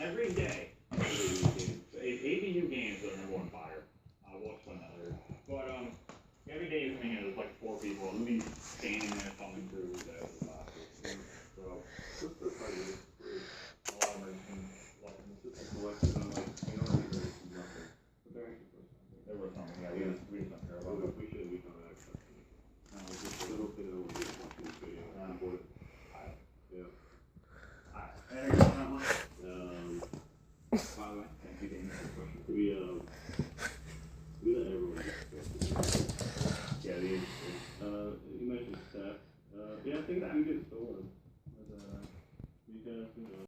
every day. ABU games are number one fire. We'll explain that later. But every day you come in here, there's like 4 people at least standing there thumbing through the classes. So What's the target? a lot of them are It's just a collection of like, you know, there's nothing. But they're actually supposed to. there was something. Yeah, we just don't care Well, about it. we should, we don't access it. No, we just I don't think I would be watching this video. For it. Yeah. Alright, anything else on that one? Um, By the way, thank you, Daniel, for the question. we